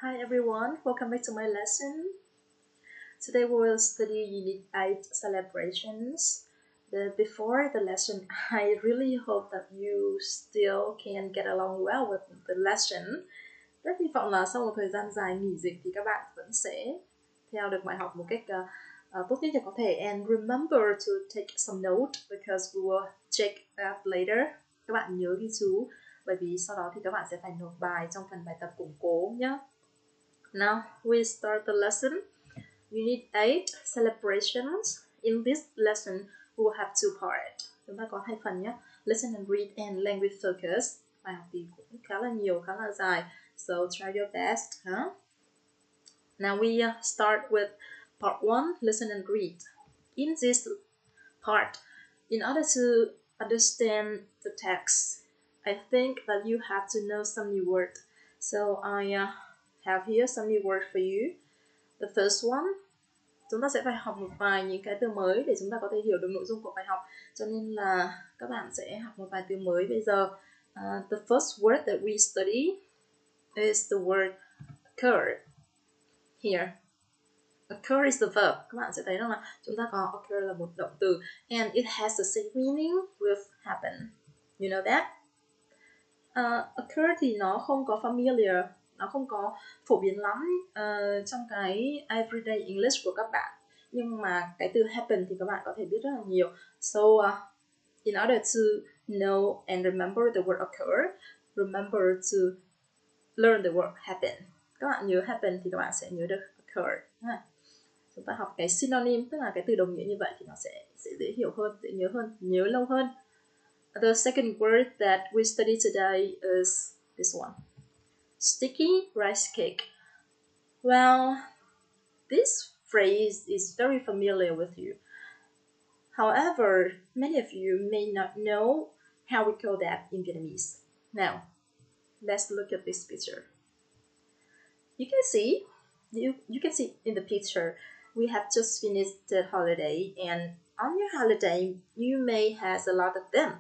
Hi everyone, welcome back to my lesson. Today we will study Unit 8 celebrations. But before the lesson, I really hope that you still can get along well with the lesson. Rất hy vọng là sau một thời gian dài nghỉ dịch thì các bạn vẫn sẽ theo được bài học một cách tốt nhất có thể. And remember to take some note because we will check that later. Các bạn nhớ ghi chú bởi vì sau đó thì các bạn sẽ phải nộp bài trong phần bài tập củng cố nhé. Now we start the lesson. Unit 8 celebrations. In this lesson, we will have two parts. Chúng ta có hai phần nhé. Listen and read and language focus. Bài học thì cũng khá là nhiều, khá là dài. So try your best. Now we start with part 1, listen and read. In this part, in order to understand the text, I think that you have to know some new words. So I have here some new words for you. The first one, chúng ta sẽ phải học một vài những cái từ mới để chúng ta có thể hiểu được nội dung của bài học. Cho nên là các bạn sẽ học một vài từ mới bây giờ. The first word that we study is the word occur. Here, occur is the verb. Các bạn sẽ thấy rằng là chúng ta có occur là một động từ, and it has the same meaning with happen. You know that? Occur thì nó không có familiar, nó không có phổ biến lắm trong cái everyday English của các bạn. Nhưng mà cái từ happen thì các bạn có thể biết rất là nhiều. So, in order to know and remember the word occur, remember to learn the word happen. Các bạn nhớ happen thì các bạn sẽ nhớ được occur. Chúng ta học cái synonym, tức là cái từ đồng nghĩa như vậy thì nó sẽ dễ hiểu hơn, dễ nhớ hơn, nhớ lâu hơn. The second word that we study today is this one. Sticky rice cake. Well, this phrase is very familiar with you. However, many of you may not know how we call that in Vietnamese. Now, let's look at this picture. You can see in the picture, we have just finished the holiday, and on your holiday, you may have a lot of them.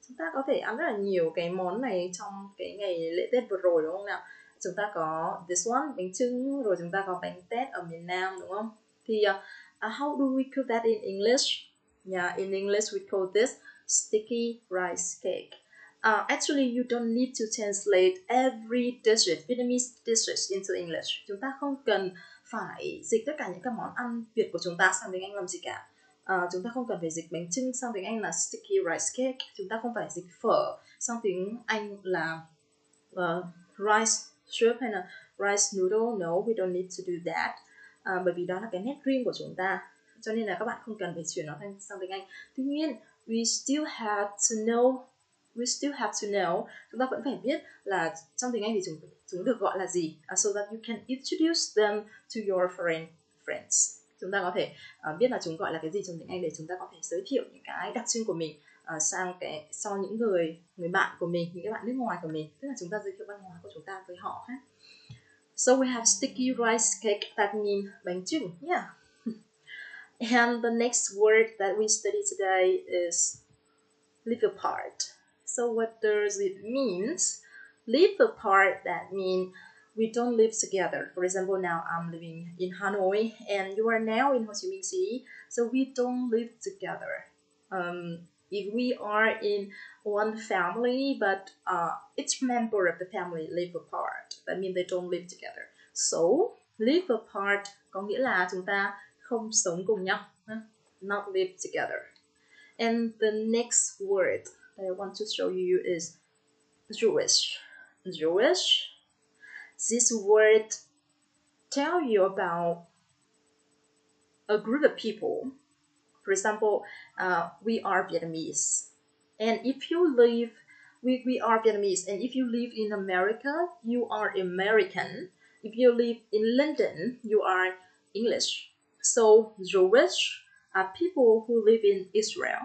Chúng ta có thể ăn rất là nhiều cái món này trong cái ngày lễ Tết vừa rồi, đúng không nào? Chúng ta có this one, bánh chưng, rồi chúng ta có bánh tét ở miền Nam, đúng không? Thì how do we cook that in English? Yeah, in English we call this sticky rice cake. Actually, you don't need to translate every Vietnamese dishes into English. Chúng ta không cần phải dịch tất cả những các món ăn Việt của chúng ta sang tiếng Anh làm gì cả. Chúng ta không cần phải dịch bánh chưng sang tiếng Anh là sticky rice cake. Chúng ta không phải dịch phở sang tiếng Anh là rice soup hay là rice noodle. No, we don't need to do that. Bởi vì đó là cái nét riêng của chúng ta. Cho nên là các bạn không cần phải chuyển nó sang tiếng Anh. Tuy nhiên, we still have to know, chúng ta vẫn phải biết là trong tiếng Anh thì chúng được gọi là gì, so that you can introduce them to your foreign friends. Chúng ta có thể biết là chúng gọi là cái gì trong tiếng Anh để chúng ta có thể giới thiệu những cái đặc trưng của mình cho những người bạn của mình, những cái bạn nước ngoài của mình, tức là chúng ta giới thiệu văn hóa của chúng ta với họ khác. So we have sticky rice cake, that means bánh chưng, yeah. And the next word that we study today is live apart. So what does it mean? Live apart, that means we don't live together. For example, now I'm living in Hanoi and you are now in Ho Chi Minh City. So we don't live together. If we are in one family, but each member of the family live apart, that means they don't live together. So, live apart có nghĩa là chúng ta không sống cùng nhau. Not live together. And the next word that I want to show you is Jewish. Jewish. This word tell you about a group of people. For example, we are Vietnamese. And if you live, we are Vietnamese. And if you live in America, you are American. If you live in London, you are English. So Jewish are people who live in Israel.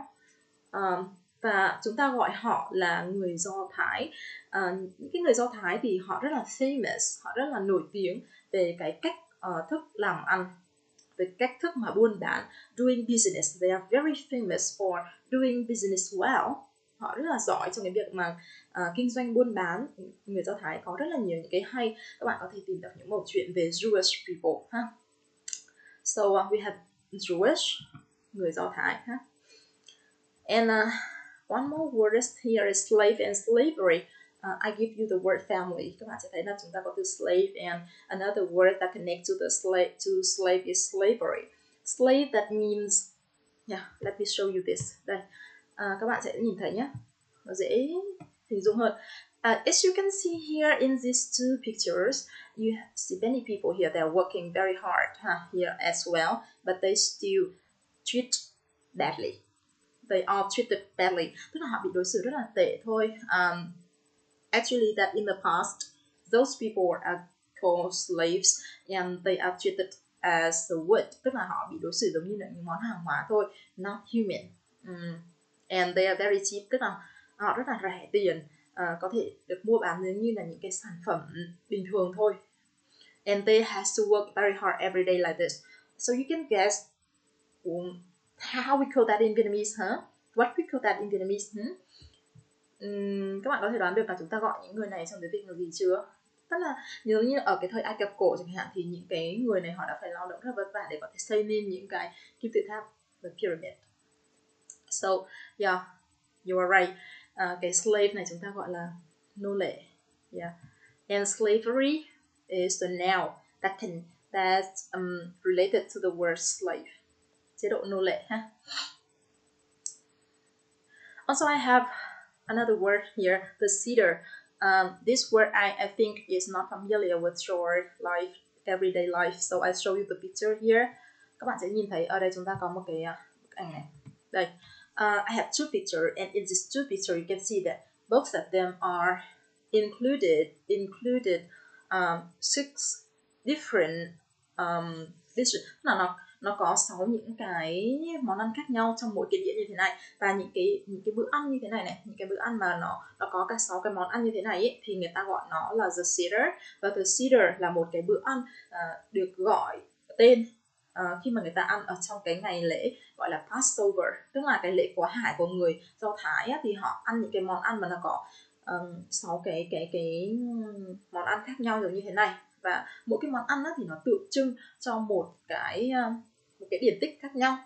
Và chúng ta gọi họ là người Do Thái. Những cái người Do Thái thì họ rất là famous, họ rất là nổi tiếng về cái cách thức làm ăn, về cách thức mà buôn bán, doing business. They are very famous for doing business well. họ rất là giỏi trong cái việc mà kinh doanh buôn bán. Người Do Thái có rất là nhiều những cái hay, các bạn có thể tìm đọc những mẩu chuyện về Jewish people ha. So we have Jewish, người Do Thái ha. And one more word here is slave and slavery. I give you the word family. Các bạn sẽ thấy là chúng ta có từ slave, and another word that connects to the slave is slavery. Slave, that means, yeah, let me show you this. Đây, các bạn sẽ nhìn thấy nhé, nó dễ hình dung hơn. As you can see here in these two pictures, you see many people here, they're working very hard here as well, but they still treat badly. They are treated badly. Tức là họ bị đối xử rất là tệ thôi. Actually, that in the past, those people are called slaves and they are treated as a wood. Tức là họ bị đối xử giống như là những món hàng hóa thôi, not human. And they are very cheap. Tức là họ rất là rẻ tiền, có thể được mua bán giống như là những cái sản phẩm bình thường thôi. And they has to work very hard every day like this. So you can guess how we call that in Vietnamese, huh? What we call that in Vietnamese, các bạn có thể đoán được là chúng ta gọi những người này trong tiếng Việt là gì chưa? Tức là giống như ở cái thời Ai Cập cổ chẳng hạn, thì những cái người này họ đã phải lao động rất vất vả để có thể xây nên những cái kim tự tháp, the pyramid. So yeah, you are right. Cái slave này chúng ta gọi là nô lệ. Yeah. And slavery is the noun that's related to the word slave. Chế độ nô lệ ha. Also, I have another word here, the cedar. This word I think is not familiar with your life, everyday life, so I show you the picture here. Các bạn sẽ nhìn thấy ở đây chúng ta có một cái bức ảnh này. Đây, I have two pictures, and in these two pictures you can see that both of them are included 6 different dishes. Nó có 6 những cái món ăn khác nhau trong mỗi cái đĩa như thế này, và những cái bữa ăn như thế này, những cái bữa ăn mà nó có cả 6 cái món ăn như thế này ấy, thì người ta gọi nó là the Seder. Và the Seder là một cái bữa ăn được gọi tên khi mà người ta ăn ở trong cái ngày lễ gọi là Passover, tức là cái lễ quá hải của người Do Thái á, thì họ ăn những cái món ăn mà nó có 6 cái món ăn khác nhau giống như thế này, và mỗi cái món ăn á, thì nó tượng trưng cho một cái điển tích khác nhau.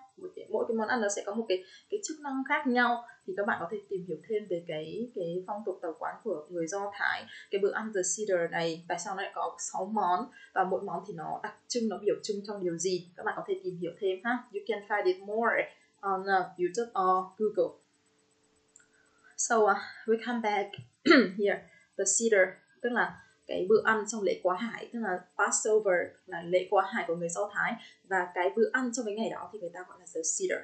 Mỗi cái món ăn nó sẽ có một cái chức năng khác nhau, thì các bạn có thể tìm hiểu thêm về cái phong tục tập quán của người Do Thái. Cái bữa ăn the Seder này tại sao nó lại có 6 món, và mỗi món thì nó đặc trưng, nó biểu trưng trong điều gì, các bạn có thể tìm hiểu thêm ha. You can find it more on YouTube or Google. So we come back here, the Seder, tức là cái bữa ăn trong lễ quá hải, tức là Passover là lễ quá hải của người Do Thái, và cái bữa ăn trong cái ngày đó thì người ta gọi là the Seder.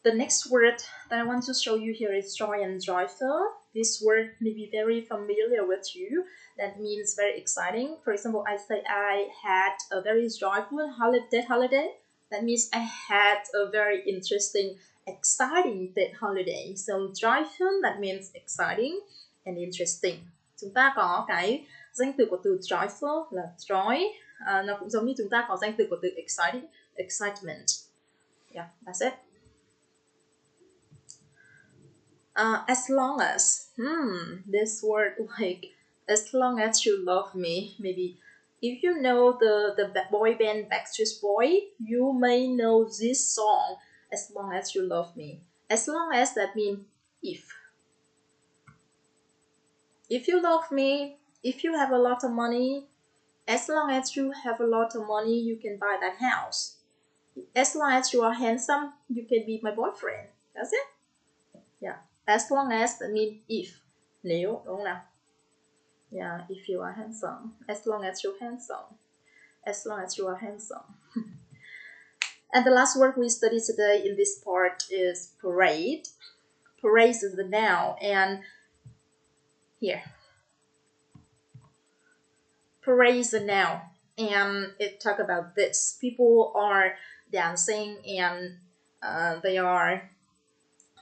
The next word that I want to show you here is joy and joyful. This word may be very familiar with you. That means very exciting. For example, I say I had a very joyful holiday. That means I had a very interesting, exciting holiday. So joyful, that means exciting and interesting. Chúng ta có cái danh từ của từ joyful là joy. Nó cũng giống như chúng ta có danh từ của từ exciting, excitement. Yeah, that's it. As long as, this word, like, as long as you love me, maybe if you know the boy band Backstreet Boy, you may know this song, as long as you love me. As long as, that means if. If you love me, if you have a lot of money, as long as you have a lot of money, you can buy that house. As long as you are handsome, you can be my boyfriend. That's it. Yeah. As long as, that means if. Nếu, đúng không nào? Yeah, if you are handsome. As long as you're handsome. As long as you are handsome. And the last word we study today in this part is parade. Parade is the noun, and here. Parade is a noun, and it talk about this. People are dancing, and they are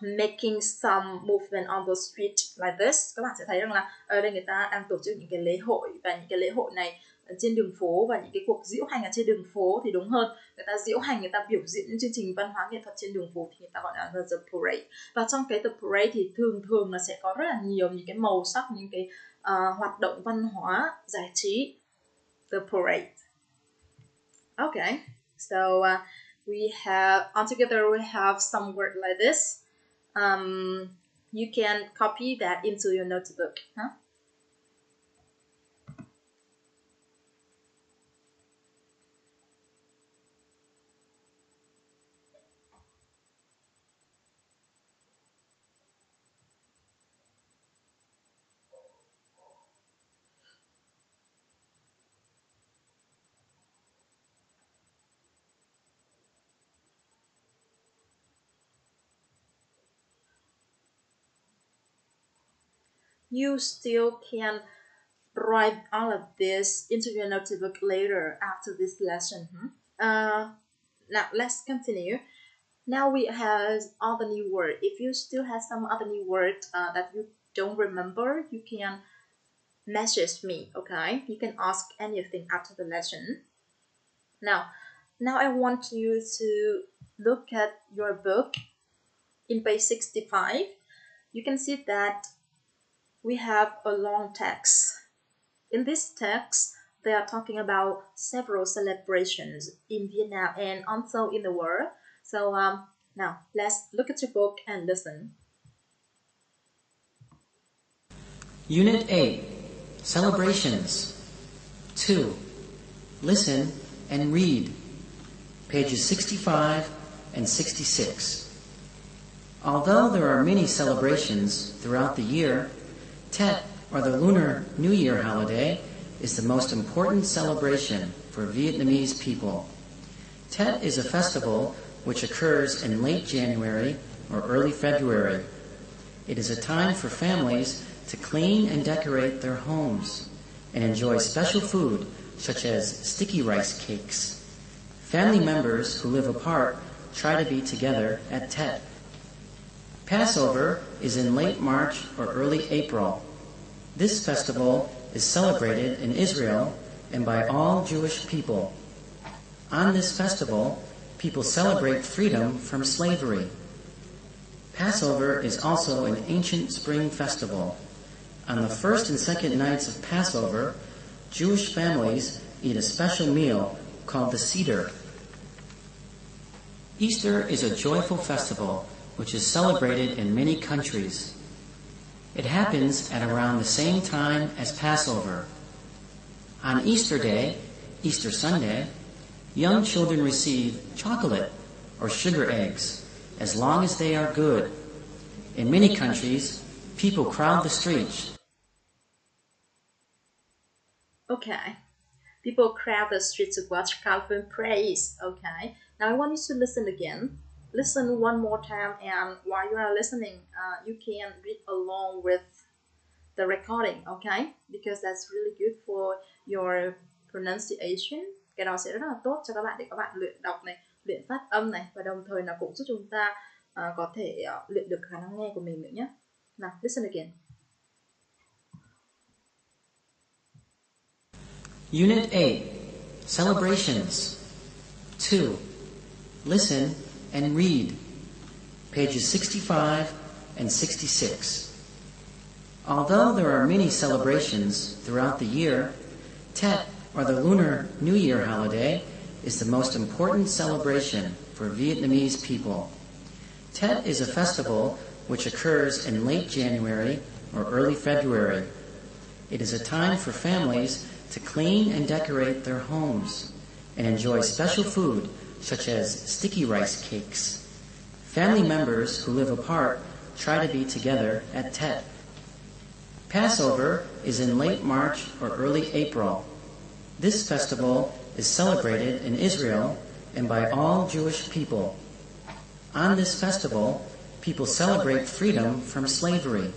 making some movement on the street like this. Các bạn sẽ thấy rằng là ở đây người ta đang tổ chức những cái lễ hội, và những cái lễ hội này trên đường phố, và những cái cuộc diễu hành ở trên đường phố thì đúng hơn, người ta diễu hành, người ta biểu diễn những chương trình văn hóa nghệ thuật trên đường phố thì người ta gọi là the parade. Và trong cái the parade thì thường là sẽ có rất là nhiều những cái màu sắc, những cái hoạt động văn hóa giải trí. The parade. Okay, so we have, altogether we have some word like this. You can copy that into your notebook. Huh? You still can write all of this into your notebook later after this lesson. Now let's continue. Now we have other new word. If you still have some other new word that you don't remember, you can message me, okay? You can ask anything after the lesson. Now I want you to look at your book in page 65. You can see that we have a long text. In this text, they are talking about several celebrations in Vietnam and also in the world. So now let's look at your book and listen. Unit 8, Celebrations. 2. Listen and read. Pages 65 and 66. Although there are many celebrations throughout the year, Tet, or the Lunar New Year holiday, is the most important celebration for Vietnamese people. Tet is a festival which occurs in late January or early February. It is a time for families to clean and decorate their homes and enjoy special food such as sticky rice cakes. Family members who live apart try to be together at Tet. Passover is in late March or early April. This festival is celebrated in Israel and by all Jewish people. On this festival, people celebrate freedom from slavery. Passover is also an ancient spring festival. On the first and second nights of Passover, Jewish families eat a special meal called the Seder. Easter is a joyful festival which is celebrated in many countries. It happens at around the same time as Passover. On Easter Day, Easter Sunday, young children receive chocolate or sugar eggs as long as they are good. In many countries, people crowd the streets. Okay. People crowd the streets to watch Calvin praise. Okay. Now I want you to listen again. Listen one more time, and while you are listening, you can read along with the recording, okay? Because that's really good for your pronunciation. Cái đó sẽ rất là tốt cho các bạn để các bạn luyện đọc này, luyện phát âm này, và đồng thời là cũng giúp chúng ta có thể luyện được khả năng nghe của mình nữa nhé. Now, listen again. Unit 8, Celebrations. 2. Listen and read. Pages 65 and 66. Although there are many celebrations throughout the year, Tet, or the Lunar New Year holiday, is the most important celebration for Vietnamese people. Tet is a festival which occurs in late January or early February. It is a time for families to clean and decorate their homes and enjoy special food such as sticky rice cakes. Family members who live apart try to be together at Tet. Passover is in late March or early April. This festival is celebrated in Israel and by all Jewish people. On this festival, people celebrate freedom from slavery.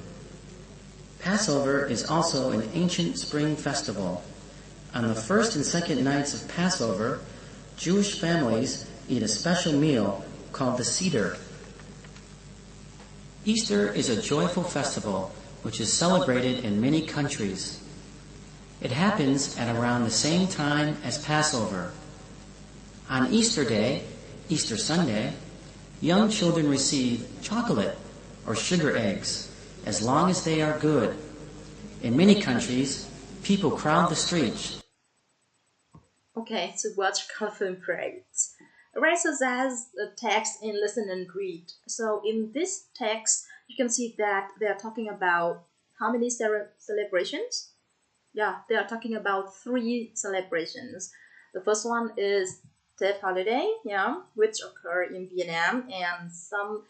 Passover is also an ancient spring festival. On the first and second nights of Passover, Jewish families eat a special meal called the Seder. Easter is a joyful festival which is celebrated in many countries. It happens at around the same time as Passover. On Easter Day, Easter Sunday, young children receive chocolate or sugar eggs as long as they are good. In many countries, people crowd the streets. Okay, to watch colorful parades. Right, so that's the text in listen and read. So in this text, you can see that they are talking about how many celebrations? Yeah, they are talking about 3 celebrations. The first one is Tết holiday, yeah, which occur in Vietnam and some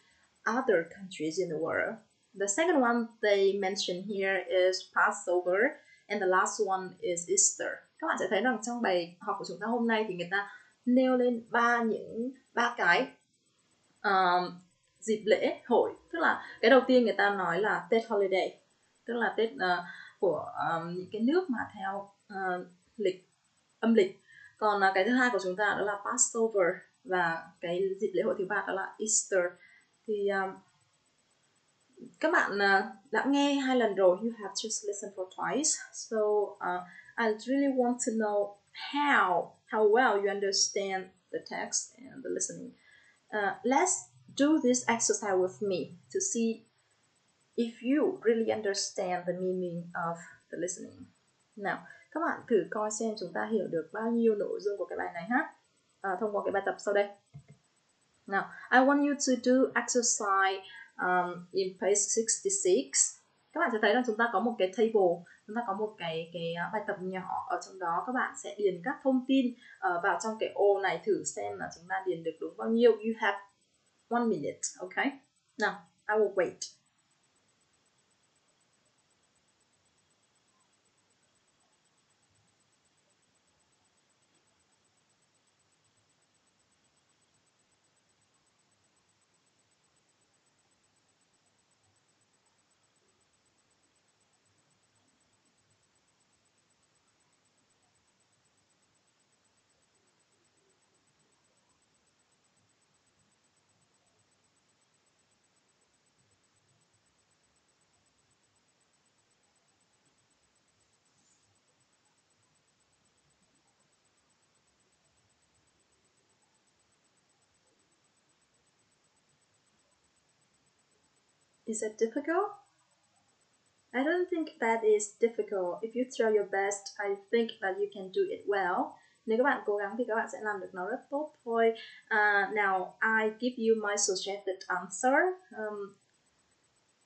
other countries in the world. The second one they mention here is Passover, and the last one is Easter. Các bạn sẽ thấy rằng trong bài học của chúng ta hôm nay thì người ta nêu lên ba cái dịp lễ hội. Tức là cái đầu tiên người ta nói là Tết holiday, tức là Tết của những cái nước mà theo âm lịch. Còn cái thứ hai của chúng ta đó là Passover, và cái dịp lễ hội thứ ba đó là Easter. Thì các bạn đã nghe 2 lần rồi, you have just listened for twice. So I really want to know how well you understand the text and the listening. Let's do this exercise with me to see if you really understand the meaning of the listening. Nào, các bạn thử coi xem chúng ta hiểu được bao nhiêu nội dung của cái bài này ha, thông qua cái bài tập sau đây. Now, I want you to do exercise in page 66. Các bạn sẽ thấy rằng chúng ta có một cái table, chúng ta có một cái bài tập nhỏ ở trong đó. Các bạn sẽ điền các thông tin vào trong cái ô này, thử xem là chúng ta điền được đúng bao nhiêu. You have 1 minute, okay? Now, I will wait. Is it difficult? I don't think that is difficult. If you try your best, I think that you can do it well. Nếu các bạn cố gắng thì các bạn sẽ làm được nó rất tốt thôi. Now, I give you my suggested answer.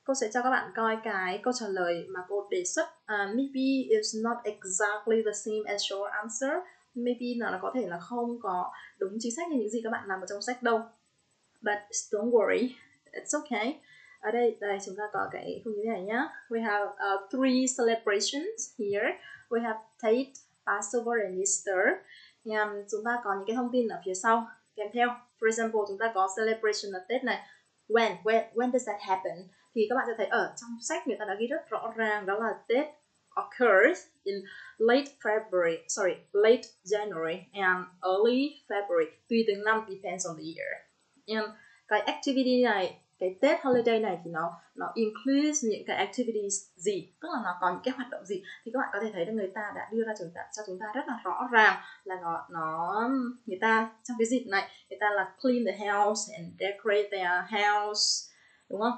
Cô sẽ cho các bạn coi cái câu trả lời mà cô đề xuất. Maybe it's not exactly the same as your answer. Maybe nó có thể là không có đúng chính xác như những gì các bạn làm ở trong sách đâu. But don't worry, it's okay. Ở đây chúng ta có cái không như thế này nhá. We have 3 celebrations here. We have Tết, Passover and Easter. And chúng ta có những cái thông tin ở phía sau kèm theo. For example, chúng ta có celebration là Tết này. When does that happen? Thì các bạn sẽ thấy ở trong sách người ta đã ghi rất rõ ràng, đó là Tết occurs in late January and early February. Tùy từng năm, depends on the year. And cái activity này, cái Tết holiday này thì nó includes những cái activities gì, tức là nó có những cái hoạt động gì, thì các bạn có thể thấy là người ta đã đưa ra cho chúng ta rất là rõ ràng là người ta trong cái dịp này người ta là clean the house and decorate their house, đúng không?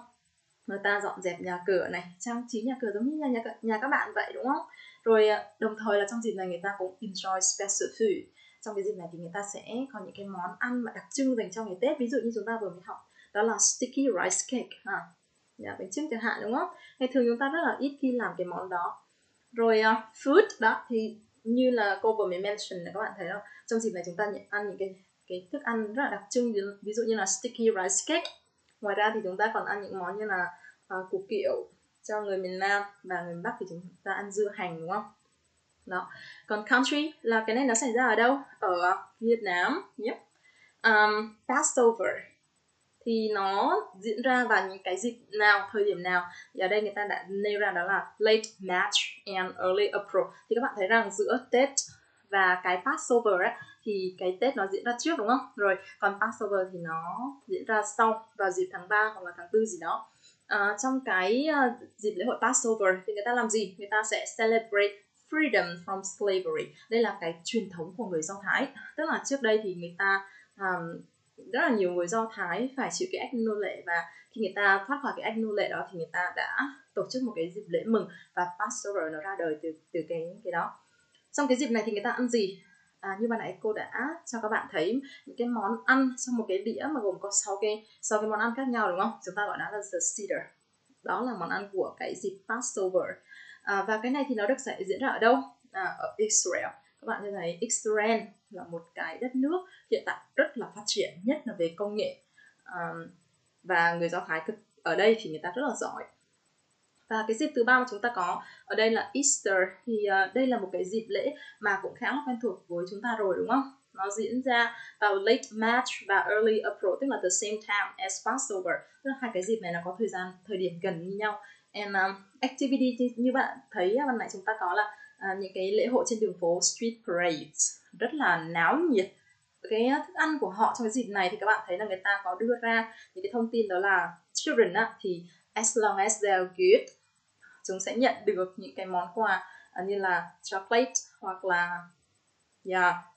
Người ta dọn dẹp nhà cửa này, trang trí nhà cửa giống như nhà các bạn vậy, đúng không? Rồi đồng thời là trong dịp này người ta cũng enjoy special food. Trong cái dịp này thì người ta sẽ có những cái món ăn mà đặc trưng dành cho ngày Tết, ví dụ như chúng ta vừa mới học đó là sticky rice cake, bánh chưng chẳng hạn, đúng không? Ngày thường chúng ta rất là ít khi làm cái món đó. Rồi food đó thì như là cô vừa mới mention là các bạn thấy không? Trong dịp này chúng ta ăn những cái thức ăn rất là đặc trưng, ví dụ như là sticky rice cake. Ngoài ra thì chúng ta còn ăn những món như là củ kiệu cho người miền Nam, và người miền Bắc thì chúng ta ăn dưa hành, đúng không? Đó. Còn country là cái này nó xảy ra ở đâu? Ở Việt Nam. Yep. Passover thì nó diễn ra vào những cái dịp nào, thời điểm nào? Thì ở đây người ta đã nêu ra đó là late March and early April. Thì các bạn thấy rằng giữa Tết và cái Passover ấy, thì cái Tết nó diễn ra trước, đúng không? Rồi còn Passover thì nó diễn ra sau, vào dịp tháng 3 hoặc là tháng 4 gì đó. trong cái dịp lễ hội Passover thì người ta làm gì? Người ta sẽ celebrate freedom from slavery. Đây là cái truyền thống của người Do Thái. Tức là trước đây thì người ta rất là nhiều người Do Thái phải chịu cái ách nô lệ, và khi người ta thoát khỏi cái ách nô lệ đó thì người ta đã tổ chức một cái dịp lễ mừng, và Passover nó ra đời từ cái đó. Trong cái dịp này thì người ta ăn gì? Như ban nãy cô đã cho các bạn thấy những cái món ăn trong một cái đĩa mà gồm có 6 cái món ăn khác nhau, đúng không? Chúng ta gọi nó là the Seder. Đó là món ăn của cái dịp Passover. Và cái này thì nó được diễn ra ở đâu? Ở Israel. Các bạn thấy Israel là một cái đất nước hiện tại rất là phát triển, nhất là về công nghệ. Và người Do Thái ở đây thì người ta rất là giỏi. Và cái dịp thứ ba mà chúng ta có ở đây là Easter. Thì đây là một cái dịp lễ mà cũng khá là quen thuộc với chúng ta rồi, đúng không? Nó diễn ra vào late March và early April, tức là the same time as Passover. Tức là hai cái dịp này nó có thời điểm gần như nhau. And activity như bạn thấy ban nãy chúng ta có là những cái lễ hội trên đường phố, street parades, rất là náo nhiệt. Cái thức ăn của họ trong cái dịp này thì các bạn thấy là người ta có đưa ra những cái thông tin, đó là children thì as long as they're good, chúng sẽ nhận được những cái món quà như là chocolate hoặc là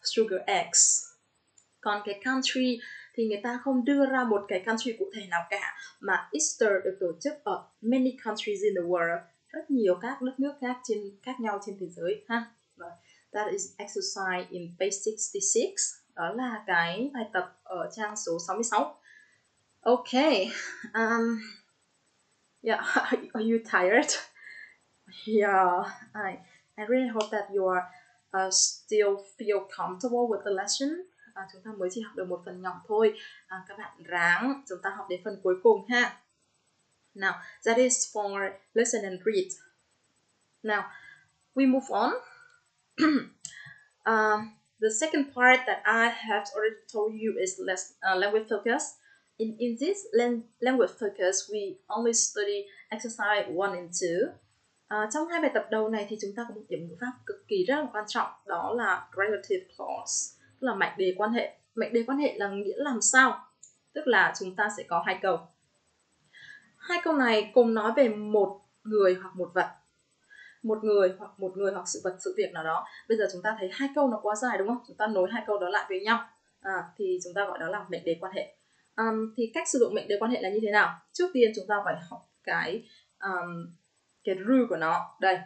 sugar eggs. Còn cái country thì người ta không đưa ra một cái country cụ thể nào cả, mà Easter được tổ chức ở many countries in the world, rất nhiều các đất nước khác nhau trên thế giới ha. That is exercise in page 66. Đó là cái bài tập ở trang số 66. Okay. Are you tired? Yeah, I really hope that you are still feel comfortable with the lesson. Chúng ta mới chỉ học được một phần nhỏ thôi. Các bạn ráng chúng ta học đến phần cuối cùng ha. Now, that is for listen and read. Now, we move on. The second part that I have already told you is language focus. In this language focus, we only study exercise 1 and 2. Trong hai bài tập đầu này thì chúng ta có một điểm ngữ pháp cực kỳ rất là quan trọng, đó là relative clause, tức là mệnh đề quan hệ. Mệnh đề quan hệ là nghĩa làm sao? Tức là chúng ta sẽ có hai câu. Hai câu này cùng nói về một người hoặc một vật. Một người hoặc sự vật, sự việc nào đó. Bây giờ chúng ta thấy hai câu nó quá dài, đúng không? Chúng ta nối hai câu đó lại với nhau. Thì chúng ta gọi đó là mệnh đề quan hệ. Thì cách sử dụng mệnh đề quan hệ là như thế nào? Trước tiên chúng ta phải học cái rule của nó. Đây.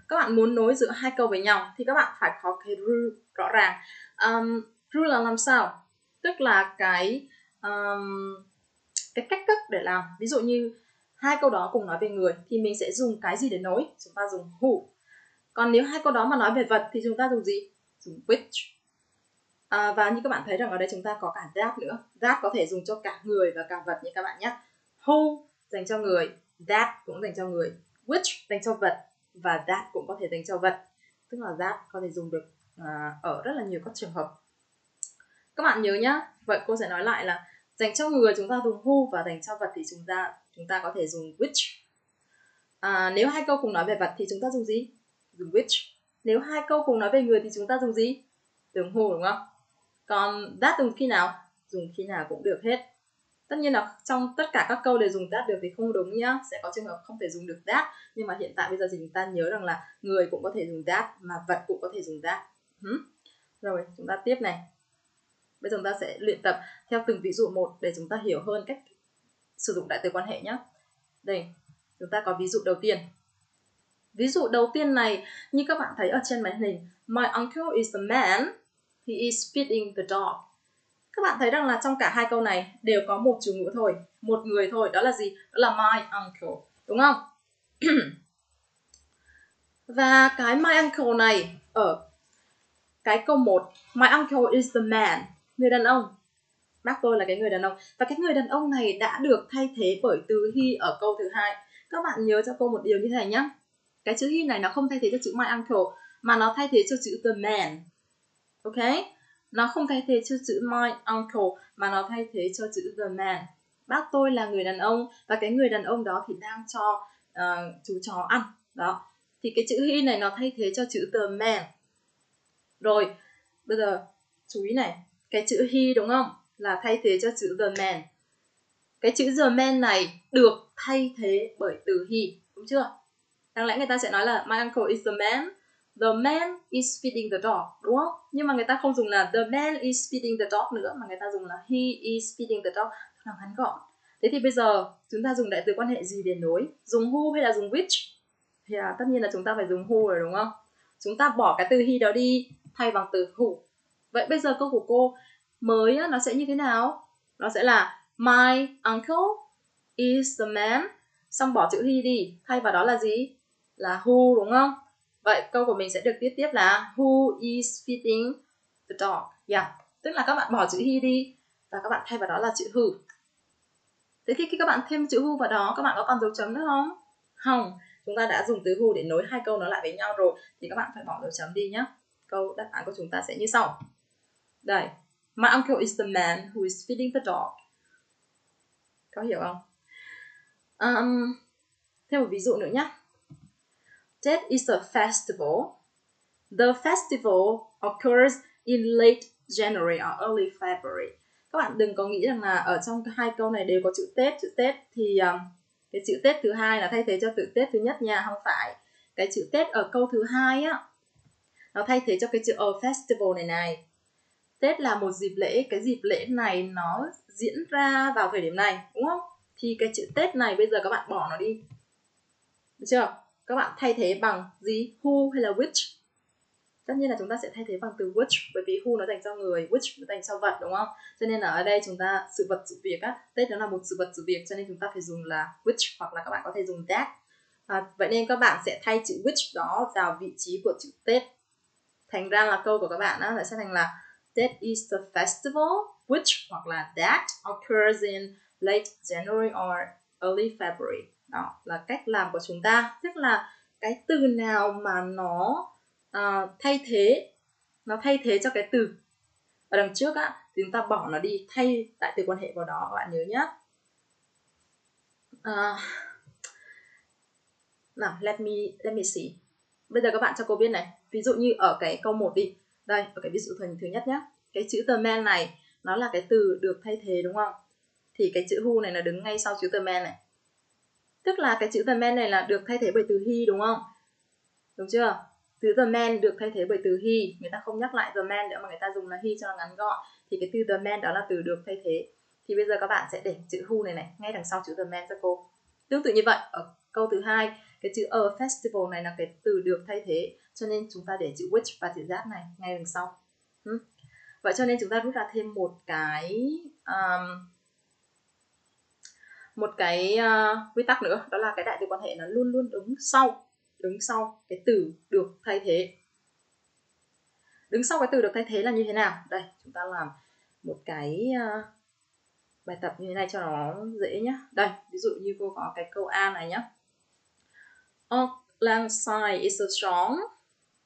Các bạn muốn nối giữa hai câu với nhau thì các bạn phải có cái rule rõ ràng. Rule là làm sao? Tức là cái cách thức để làm. Ví dụ như hai câu đó cùng nói về người thì mình sẽ dùng cái gì để nối? Chúng ta dùng who. Còn nếu hai câu đó mà nói về vật thì chúng ta dùng gì? Dùng which. Và như các bạn thấy rằng ở đây chúng ta có cả that nữa. That có thể dùng cho cả người và cả vật như các bạn nhé. Who dành cho người, that cũng dành cho người, which dành cho vật, và that cũng có thể dành cho vật. Tức là that có thể dùng được ở rất là nhiều các trường hợp. Các bạn nhớ nhá. Vậy cô sẽ nói lại là dành cho người chúng ta dùng who, và dành cho vật thì chúng ta có thể dùng which. Nếu hai câu cùng nói về vật thì chúng ta dùng gì? Dùng which. Nếu hai câu cùng nói về người thì chúng ta dùng gì? Dùng who, đúng không? Còn that dùng khi nào? Dùng khi nào cũng được hết. Tất nhiên là trong tất cả các câu đều dùng that được thì không đúng nhá. Sẽ có trường hợp không thể dùng được that. Nhưng mà hiện tại bây giờ thì chúng ta nhớ rằng là người cũng có thể dùng that, mà vật cũng có thể dùng that. Rồi, chúng ta tiếp này. Bây giờ chúng ta sẽ luyện tập theo từng ví dụ một để chúng ta hiểu hơn cách sử dụng đại từ quan hệ nhé. Đây, chúng ta có ví dụ đầu tiên. Ví dụ đầu tiên này, như các bạn thấy ở trên màn hình, my uncle is the man, he is feeding the dog. Các bạn thấy rằng là trong cả hai câu này đều có một chủ ngữ thôi, một người thôi, đó là gì? Đó là my uncle, đúng không? Và cái my uncle này ở cái câu 1, my uncle is the man, người đàn ông. Bác tôi là cái người đàn ông. Và cái người đàn ông này đã được thay thế bởi từ he ở câu thứ 2. Các bạn nhớ cho cô một điều như thế này nhé. Cái chữ he này nó không thay thế cho chữ my uncle, mà nó thay thế cho chữ the man. Ok? Nó không thay thế cho chữ my uncle, mà nó thay thế cho chữ the man. Bác tôi là người đàn ông, và cái người đàn ông đó thì đang cho chú chó ăn. Đó. Thì cái chữ he này nó thay thế cho chữ the man. Rồi, bây giờ chú ý này. Cái chữ he đúng không? Là thay thế cho chữ the man. cái chữ the man này được thay thế bởi từ he, đúng chưa? Đáng lẽ người ta sẽ nói là my uncle is the man is feeding the dog, đúng không? Nhưng mà người ta không dùng là the man is feeding the dog nữa, mà người ta dùng là he is feeding the dog, là ngắn gọn. Thế thì bây giờ chúng ta dùng đại từ quan hệ gì để nối? Dùng who hay là dùng which? Thì tất nhiên là chúng ta phải dùng who rồi, đúng không? Chúng ta bỏ cái từ he đó đi, thay bằng từ who. Vậy bây giờ câu của cô mới nó sẽ như thế nào? Nó sẽ là my uncle is the man, xong bỏ chữ he đi, thay vào đó là gì? Là who, đúng không? Vậy câu của mình sẽ được viết tiếp là who is feeding the dog. Yeah. Tức là các bạn bỏ chữ he đi và các bạn thay vào đó là chữ who. Thế thì khi các bạn thêm chữ who vào đó, các bạn có còn dấu chấm nữa không? Không. Chúng ta đã dùng từ who để nối hai câu nó lại với nhau rồi, thì các bạn phải bỏ dấu chấm đi nhé. Câu đáp án của chúng ta sẽ như sau. Đây. My uncle is the man who is feeding the dog. Có hiểu không? Thêm một ví dụ nữa nhé. That is a festival. The festival occurs in late January or early February. Các bạn đừng có nghĩ rằng là ở trong hai câu này đều có chữ Tết thì cái chữ Tết thứ hai là thay thế cho chữ Tết thứ nhất nha, không phải. Cái chữ Tết ở câu thứ hai á, nó thay thế cho cái chữ a festival này. Tết là một dịp lễ, cái dịp lễ này nó diễn ra vào thời điểm này, đúng không? Thì cái chữ Tết này bây giờ các bạn bỏ nó đi. Được chưa? Các bạn thay thế bằng gì? Who hay là which? Tất nhiên là chúng ta sẽ thay thế bằng từ which, bởi vì who nó dành cho người, which nó dành cho vật, đúng không? Cho nên là ở đây chúng ta sự vật sự việc á, Tết nó là một sự vật sự việc, cho nên chúng ta phải dùng là which, hoặc là các bạn có thể dùng that. Vậy nên các bạn sẽ thay chữ which đó vào vị trí của chữ Tết. Thành ra là câu của các bạn á sẽ thành là that is the festival which hoặc là that occurs in late January or early February. Đó là cách làm của chúng ta, tức là cái từ nào mà nó thay thế cho cái từ ở đằng trước á, thì chúng ta bỏ nó đi, thay đại từ quan hệ vào đó, các bạn nhớ nhé. Nào, let me see. Bây giờ các bạn cho cô biết này, ví dụ như ở cái câu 1 đi. Đây, ở cái ví dụ thứ nhất nhé. Cái chữ the man này nó là cái từ được thay thế, đúng không? Thì cái chữ who này nó đứng ngay sau chữ the man này. Tức là cái chữ the man này là được thay thế bởi từ he, đúng không? Đúng chưa? Từ the man được thay thế bởi từ he. Người ta không nhắc lại the man nữa mà người ta dùng là he cho nó ngắn gọn. Thì cái từ the man đó là từ được thay thế. Thì bây giờ các bạn sẽ để chữ who này ngay đằng sau chữ the man cho cô. Tương tự như vậy, ở câu thứ hai, cái chữ a festival này là cái từ được thay thế, cho nên chúng ta để chữ which và chữ that này ngay đằng sau. Vậy cho nên chúng ta rút ra thêm một cái quy tắc nữa, đó là cái đại từ quan hệ nó luôn luôn đứng sau cái từ được thay thế. Đứng sau cái từ được thay thế là như thế nào? Đây, chúng ta làm một cái bài tập như thế này cho nó dễ nhé. Đây, ví dụ như cô có cái câu A này nhé. Alongside is a strong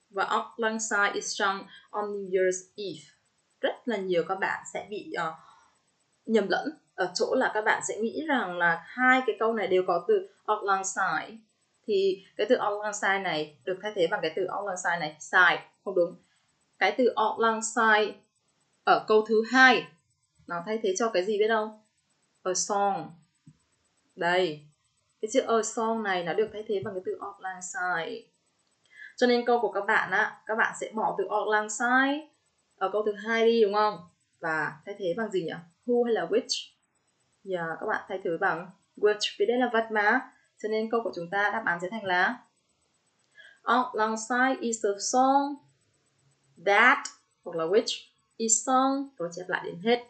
và alongside is strong on New Year's Eve. Rất là nhiều các bạn sẽ bị nhầm lẫn ở chỗ là các bạn sẽ nghĩ rằng là hai cái câu này đều có từ alongside, thì cái từ alongside này được thay thế bằng cái từ alongside này, side, không đúng. Cái từ alongside ở câu thứ hai nó thay thế cho cái gì biết không? A song. Đây, cái chữ a song này nó được thay thế bằng cái từ alongside. Cho nên câu của các bạn á, các bạn sẽ bỏ từ alongside ở câu thứ hai đi, đúng không? Và thay thế bằng gì nhỉ? Who hay là which? Các bạn thay thế bằng which, vì đây là vật mà. Cho nên câu của chúng ta đáp án sẽ thành là alongside is a song that hoặc là which is sung, rồi chép lại đến hết.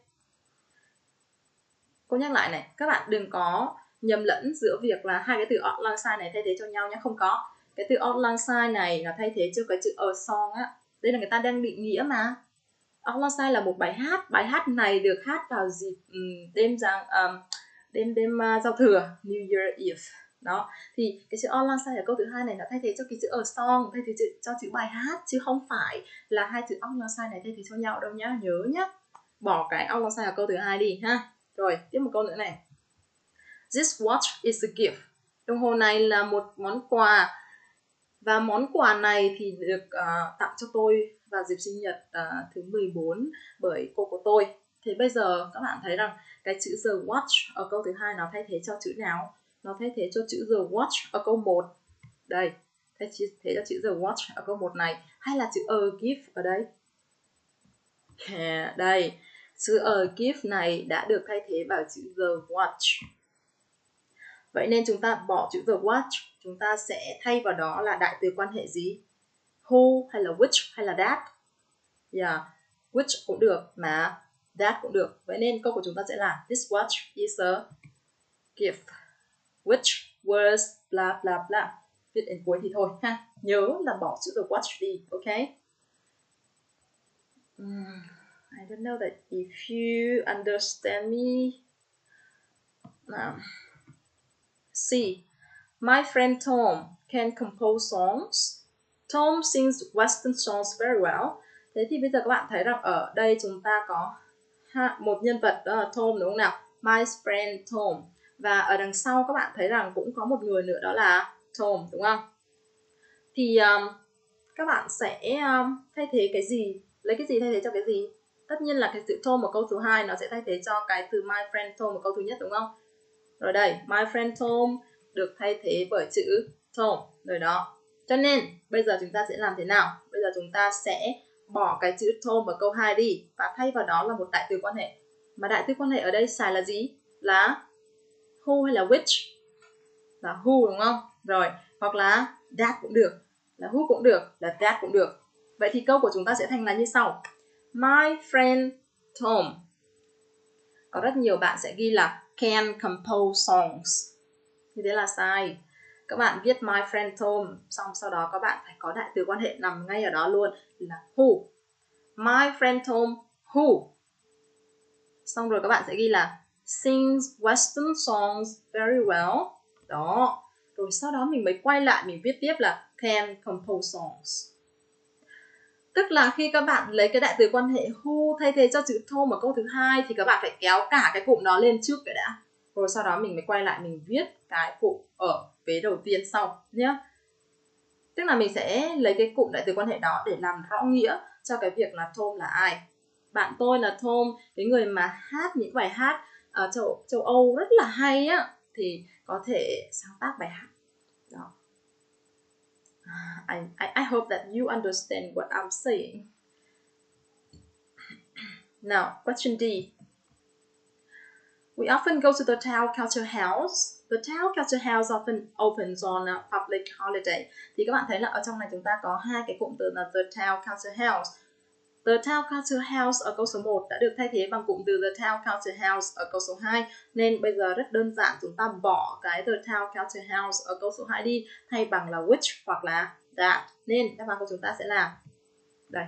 Cô nhắc lại này, các bạn đừng có nhầm lẫn giữa việc là hai cái từ alongside này thay thế cho nhau nhé, không có. Cái từ alongside này là thay thế cho cái chữ a song á. Đây là người ta đang định nghĩa mà. Alongside là một bài hát này được hát vào dịp đêm giao thừa, New Year Eve. Đó, thì cái chữ alongside ở câu thứ hai này nó thay thế cho cái chữ a song, thay thế cho chữ bài hát, chứ không phải là hai chữ alongside này thay thế cho nhau đâu nhá, nhớ nhá. Bỏ cái alongside ở câu thứ hai đi ha. Rồi, tiếp một câu nữa này. This watch is a gift. Đồng hồ này là một món quà. Và món quà này thì được tặng cho tôi vào dịp sinh nhật thứ 14 bởi cô của tôi. Thì bây giờ các bạn thấy rằng cái chữ the watch ở câu thứ hai nó thay thế cho chữ nào? Nó thay thế cho chữ the watch ở câu 1. Đây, thay thế cho chữ the watch ở câu 1 này. Hay là chữ a gift ở đây? Đây, chữ a gift này đã được thay thế bằng chữ the watch. Vậy nên chúng ta bỏ chữ the watch, chúng ta sẽ thay vào đó là đại từ quan hệ gì? Who hay là which hay là that? Yeah, which cũng được mà that cũng được. Vậy nên câu của chúng ta sẽ là this watch is a gift. Which was blah blah blah. Viết đến cuối thì thôi ha. Nhớ là bỏ chữ the watch đi, ok? I don't know that if you understand me. C. My friend Tom can compose songs. Tom sings western songs very well. Thế thì bây giờ các bạn thấy rằng ở đây chúng ta có một nhân vật đó là Tom, đúng không nào? My friend Tom. Và ở đằng sau các bạn thấy rằng cũng có một người nữa đó là Tom, đúng không? Thì các bạn sẽ thay thế cái gì? Lấy cái gì thay thế cho cái gì? Tất nhiên là cái chữ Tom ở câu thứ hai nó sẽ thay thế cho cái từ my friend Tom ở câu thứ nhất, đúng không? Rồi đây, my friend Tom được thay thế bởi chữ Tom. Rồi đó. Cho nên bây giờ chúng ta sẽ làm thế nào? Bây giờ chúng ta sẽ bỏ cái chữ Tom ở câu 2 đi và thay vào đó là một đại từ quan hệ. Mà đại từ quan hệ ở đây xài là gì? Là who hay là which? Là who, đúng không? Rồi, hoặc là that cũng được. Là who cũng được, là that cũng được. Vậy thì câu của chúng ta sẽ thành là như sau. My friend Tom. Có rất nhiều bạn sẽ ghi là can compose songs. Như thế là sai. Các bạn viết my friend Tom, xong sau đó các bạn phải có đại từ quan hệ nằm ngay ở đó luôn là who. My friend Tom who. Xong rồi các bạn sẽ ghi là sings western songs very well. Đó. Rồi sau đó mình mới quay lại mình viết tiếp là can compose songs. Tức là khi các bạn lấy cái đại từ quan hệ who thay thế cho chữ Tom ở câu thứ hai thì các bạn phải kéo cả cái cụm đó lên trước cái đã. Rồi sau đó mình mới quay lại mình viết cái cụm ở vế đầu tiên sau nhé. Tức là mình sẽ lấy cái cụm đại từ quan hệ đó để làm rõ nghĩa cho cái việc là Tom là ai. Bạn tôi là Tom, cái người mà hát những bài hát ở châu Âu rất là hay á, thì có thể sáng tác bài hát. Đó. I hope that you understand what I'm saying. Now, question D. We often go to the town culture house. The town culture house often opens on a public holiday. Thì các bạn thấy là ở trong này chúng ta có hai cái cụm từ là the town culture house. The town culture house ở câu số 1 đã được thay thế bằng cụm từ the town culture house ở câu số 2. Nên bây giờ rất đơn giản chúng ta bỏ cái the town culture house ở câu số 2 đi, thay bằng là which hoặc là that. Nên đáp án của chúng ta sẽ là đây.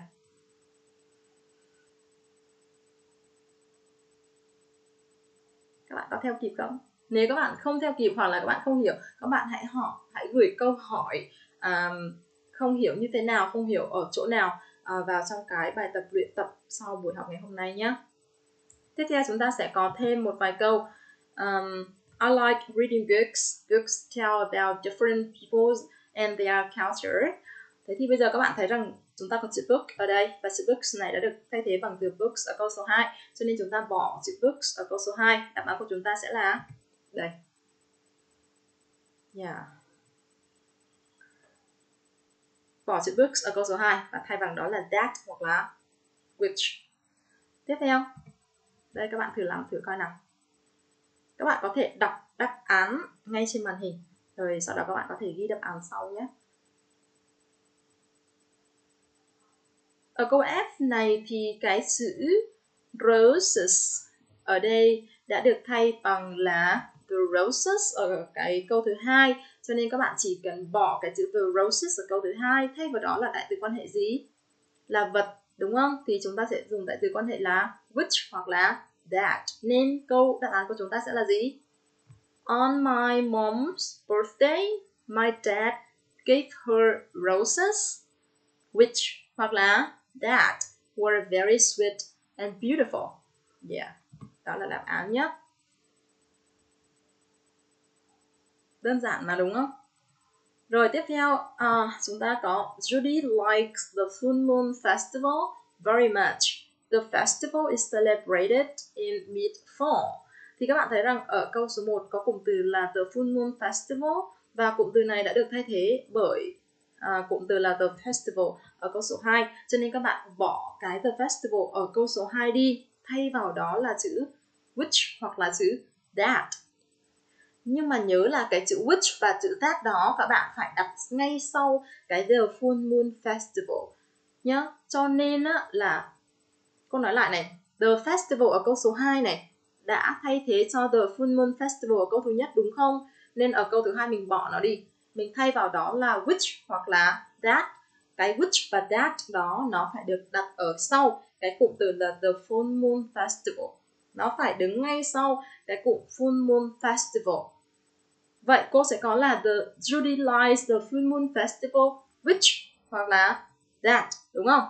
Các bạn có theo kịp không? Nếu các bạn không theo kịp hoặc là các bạn không hiểu, các bạn hãy gửi câu hỏi không hiểu như thế nào, không hiểu ở chỗ nào vào trong cái bài tập luyện tập sau buổi học ngày hôm nay nhé. Tiếp theo chúng ta sẽ có thêm một vài câu. I like reading books. Books tell about different peoples and their culture. Thế thì bây giờ các bạn thấy rằng chúng ta có chữ book ở đây và chữ books này đã được thay thế bằng từ books ở câu số 2. Cho nên chúng ta bỏ chữ books ở câu số 2. Đáp án của chúng ta sẽ là đây. Yeah. Bỏ chữ books ở câu số 2 và thay bằng đó là that hoặc là which. Tiếp theo. Đây các bạn thử làm thử coi nào. Các bạn có thể đọc đáp án ngay trên màn hình. Rồi sau đó các bạn có thể ghi đáp án sau nhé. Ở câu F này thì cái chữ roses ở đây đã được thay bằng là the roses ở cái câu thứ 2. Cho nên các bạn chỉ cần bỏ cái chữ the roses ở câu thứ 2, thay vào đó là đại từ quan hệ gì? Là vật, đúng không? Thì chúng ta sẽ dùng đại từ quan hệ là which hoặc là that. Nên câu đáp án của chúng ta sẽ là gì? On my mom's birthday, my dad gave her roses, which hoặc là that were very sweet and beautiful. Yeah, đó là đáp án nhé. Đơn giản mà đúng không? Rồi tiếp theo chúng ta có Judy likes the full moon festival very much. The festival is celebrated in mid-fall. Thì các bạn thấy rằng ở câu số 1 có cụm từ là the full moon festival và cụm từ này đã được thay thế bởi cụm từ là the festival ở câu số 2. Cho nên các bạn bỏ cái the festival ở câu số 2 đi, thay vào đó là chữ which hoặc là chữ that. Nhưng mà nhớ là cái chữ which và chữ that đó các bạn phải đặt ngay sau cái the full moon festival nhá. Cho nên là cô nói lại này, the festival ở câu số 2 này đã thay thế cho the full moon festival ở câu thứ nhất đúng không? Nên ở câu thứ 2 mình bỏ nó đi. Mình thay vào đó là which hoặc là that. Cái which và that đó nó phải được đặt ở sau cái cụm từ là the full moon festival. Nó phải đứng ngay sau cái cụm full moon festival. Vậy cô sẽ có là the Judy likes the full moon festival which hoặc là that, đúng không?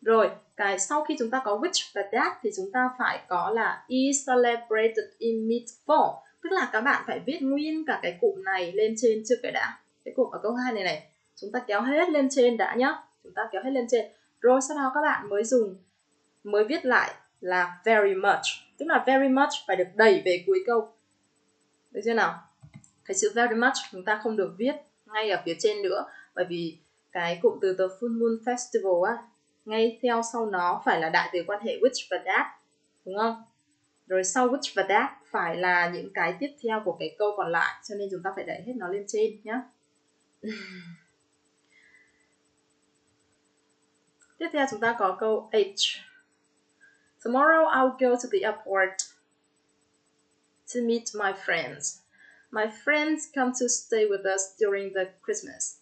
Rồi, cái sau khi chúng ta có which và that thì chúng ta phải có là is celebrated in mid-fall. Tức là các bạn phải viết nguyên cả cái cụm này lên trên trước cái đã. Cái cụm ở câu 2 này chúng ta kéo hết lên trên đã nhá. Chúng ta kéo hết lên trên. Rồi sau đó các bạn mới viết lại là very much. Tức là very much phải được đẩy về cuối câu. Được chưa nào? Cái chữ very much chúng ta không được viết ngay ở phía trên nữa. Bởi vì cái cụm từ the full moon festival ngay theo sau nó phải là đại từ quan hệ which và that, đúng không? Rồi sau which và that phải là những cái tiếp theo của cái câu còn lại, cho nên chúng ta phải đẩy hết nó lên trên nhé. Tiếp theo chúng ta có câu H. Tomorrow I'll go to the airport to meet my friends. My friends come to stay with us during the Christmas.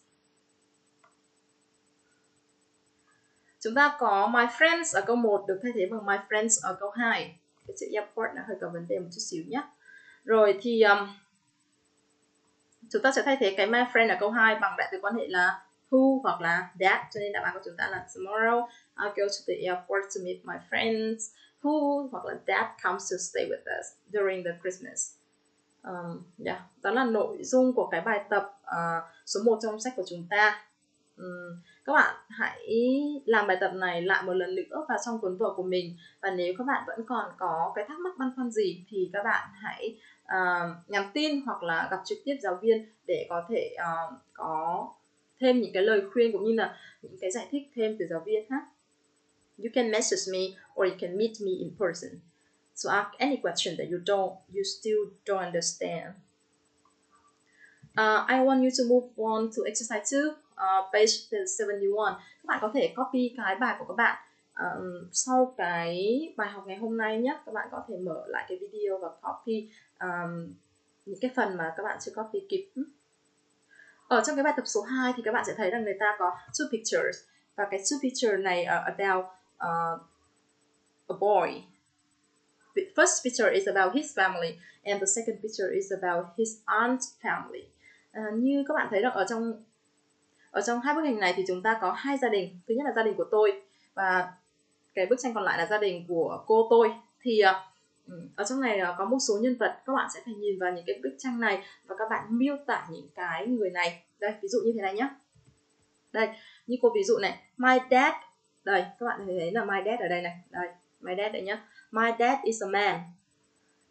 Chúng ta có my friends ở câu 1 được thay thế bằng my friends ở câu 2. Cái chữ airport nó hơi có vấn đề một chút xíu nhé. Rồi thì chúng ta sẽ thay thế cái my friend ở câu 2 bằng đại từ quan hệ là who hoặc là that. Cho nên đáp án của chúng ta là tomorrow I'll go to the airport to meet my friends. Who hoặc là that comes to stay with us during the Christmas. Đó là nội dung của cái bài tập số 1 trong sách của chúng ta. Các bạn hãy làm bài tập này lại một lần nữa vào trong cuốn vở của mình. Và nếu các bạn vẫn còn có cái thắc mắc băn khoăn gì thì các bạn hãy nhắn tin hoặc là gặp trực tiếp giáo viên để có thể có thêm những cái lời khuyên cũng như là những cái giải thích thêm từ giáo viên ha. You can message me or you can meet me in person. So ask any question that you still don't understand. I want you to move on to exercise 2, page 71. Các bạn có thể copy cái bài của các bạn sau cái bài học ngày hôm nay nhé. Các bạn có thể mở lại cái video và copy những cái phần mà các bạn chưa copy kịp. Ở trong cái bài tập số 2 thì các bạn sẽ thấy rằng người ta có two pictures. Và cái two picture này about a boy. The first picture is about his family and the second picture is about his aunt's family. Như các bạn thấy rằng ở trong hai bức hình này thì chúng ta có hai gia đình. Thứ nhất là gia đình của tôi và cái bức tranh còn lại là gia đình của cô tôi. Thì ở trong này có một số nhân vật, các bạn sẽ phải nhìn vào những cái bức tranh này và các bạn miêu tả những cái người này. Đây, ví dụ như thế này nhé. Đây, như cô ví dụ này, my dad. Đây, các bạn thấy là my dad ở đây này. Đây, my dad đây nhé. My dad is a man.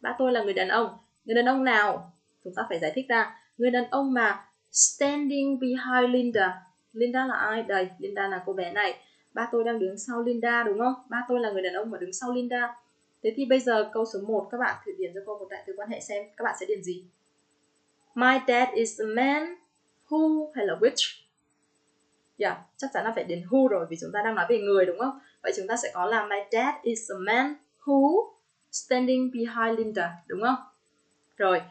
Ba tôi là người đàn ông. Người đàn ông nào? Chúng ta phải giải thích ra. Người đàn ông mà standing behind Linda. Linda là ai? Đây, Linda là cô bé này. Ba tôi đang đứng sau Linda đúng không? Ba tôi là người đàn ông mà đứng sau Linda. Thế thì bây giờ câu số 1 các bạn thử điền cho cô một đại từ quan hệ xem. Các bạn sẽ điền gì? My dad is a man who hay là which? Chắc chắn là phải điền who rồi vì chúng ta đang nói về người đúng không? Vậy chúng ta sẽ có là my dad is a man who standing behind Linda, đúng không? Rồi,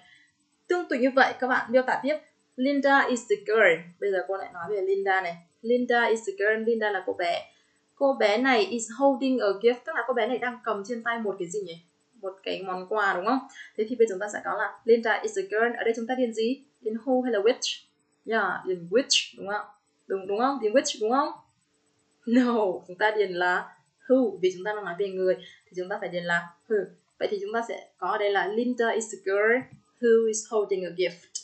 tương tự như vậy các bạn miêu tả tiếp. Linda is the girl. Bây giờ cô lại nói về Linda này. Linda is the girl. Linda là cô bé. Cô bé này is holding a gift. Tức là cô bé này đang cầm trên tay một cái gì nhỉ? Một cái món quà đúng không? Thế thì bây giờ chúng ta sẽ có là Linda is the girl. Ở đây chúng ta điền gì? Điền who hay là which? Điền which đúng không? Đúng không? Điền which đúng không? No, chúng ta điền là who. Vì chúng ta đang nói về người thì chúng ta phải điền là who. Vậy thì chúng ta sẽ có ở đây là Linda is the girl who is holding a gift.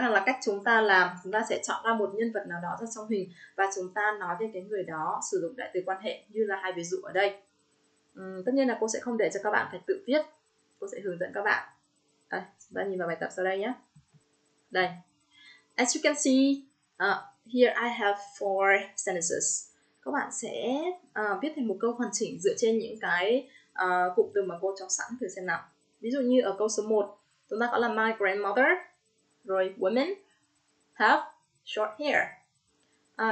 đó là cách chúng ta làm. Chúng ta sẽ chọn ra một nhân vật nào đó ra trong hình và chúng ta nói về cái người đó, sử dụng đại từ quan hệ như là hai ví dụ ở đây. Tất nhiên là cô sẽ không để cho các bạn phải tự viết, cô sẽ hướng dẫn các bạn. Đây, chúng ta nhìn vào bài tập sau đây nhé. Đây, as you can see, here I have 4 sentences. Các bạn sẽ viết thành một câu hoàn chỉnh dựa trên những cái cụm từ mà cô cho sẵn, thử xem nào. Ví dụ như ở câu số 1, chúng ta có là my grandmother, rồi women have short hair.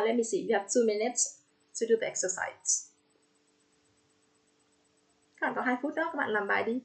Let me see, you have 2 minutes to do the exercise. Các bạn có 2 phút đó, các bạn làm bài đi.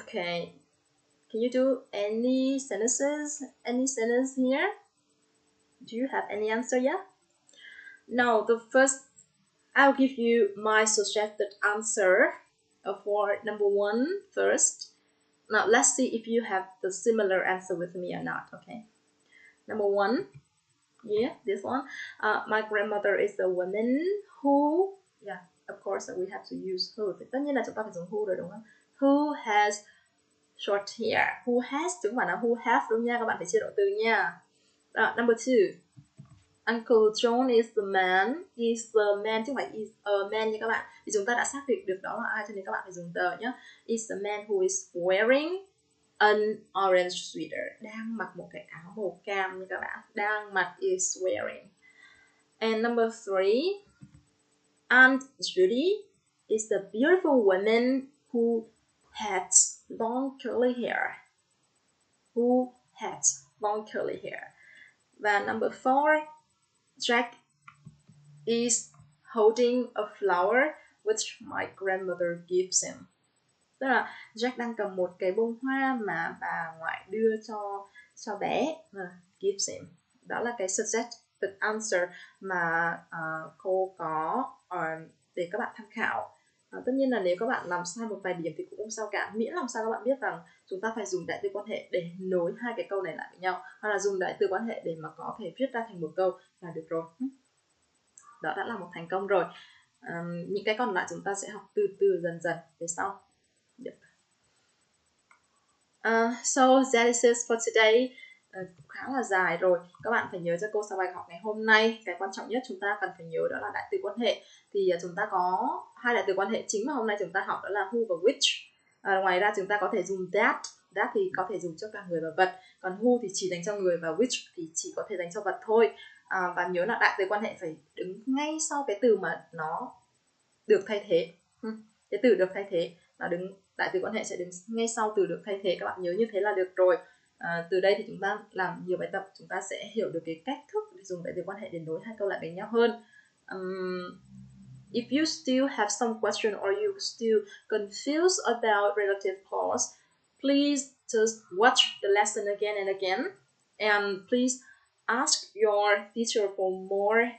Okay, can you do any sentences? Any sentence here? Do you have any answer yet? Now, the first, I'll give you my suggested answer for number 1 first. Now, let's see if you have the similar answer with me or not, okay? Number 1, yeah, this one. My grandmother is a woman who, yeah, of course we have to use who. Tất nhiên là chúng ta phải dùng who rồi đúng không? Who has short hair. Who has chứ không phải là who have đúng nha, các bạn phải chia động từ nha. Number 2, Uncle John is the man chứ không phải is a man nha các bạn. Vì chúng ta đã xác định được đó là ai cho nên các bạn phải dùng the nhé. Is the man who is wearing an orange sweater. Đang mặc một cái áo màu cam nha các bạn. Đang mặc is wearing. And number 3, Aunt Judy is the beautiful woman who has long curly hair. Who has long curly hair. Và number 4, Jack is holding a flower which my grandmother gives him. Tức là Jack đang cầm một cái bông hoa mà bà ngoại đưa cho bé. Gives him. Đó là cái suggested answer mà cô có để các bạn tham khảo. Tất nhiên là nếu các bạn làm sai một vài điểm thì cũng không sao cả, miễn làm sao các bạn biết rằng chúng ta phải dùng đại từ quan hệ để nối hai cái câu này lại với nhau, hoặc là dùng đại từ quan hệ để mà có thể viết ra thành một câu là được rồi. Đó đã là một thành công rồi. Những cái còn lại chúng ta sẽ học từ từ dần dần về sau. So that is it for today. Khá là dài rồi. Các bạn phải nhớ cho cô sau bài học ngày hôm nay, cái quan trọng nhất chúng ta cần phải nhớ đó là đại từ quan hệ. Thì chúng ta có 2 đại từ quan hệ chính mà hôm nay chúng ta học, đó là who và which. Ngoài ra chúng ta có thể dùng that. That thì có thể dùng cho cả người và vật. Còn who thì chỉ dành cho người và which thì chỉ có thể dành cho vật thôi. Và nhớ là đại từ quan hệ phải đứng ngay sau cái từ mà nó được thay thế. Cái từ được thay thế là đại từ quan hệ sẽ đứng ngay sau từ được thay thế. Các bạn nhớ như thế là được rồi. Từ đây thì chúng ta làm nhiều bài tập, chúng ta sẽ hiểu được cái cách thức để dùng đại từ quan hệ để nối hai câu lại với nhau hơn. If you still have some question or you still confused about relative clause, please just watch the lesson again and again, and please ask your teacher for more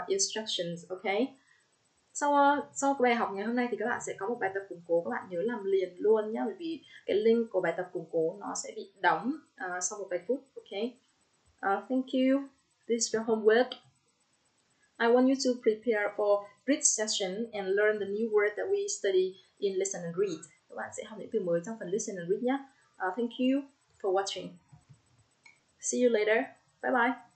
instructions, okay? Sau bài học ngày hôm nay thì các bạn sẽ có một bài tập củng cố, các bạn nhớ làm liền luôn nhé, bởi vì cái link của bài tập củng cố nó sẽ bị đóng sau một vài phút, okay? Thank you. This is your homework. I want you to prepare for read session and learn the new word that we study in listen and read. Các bạn sẽ học những từ mới trong phần listen and read nhé. Thank you for watching. See you later. Bye bye.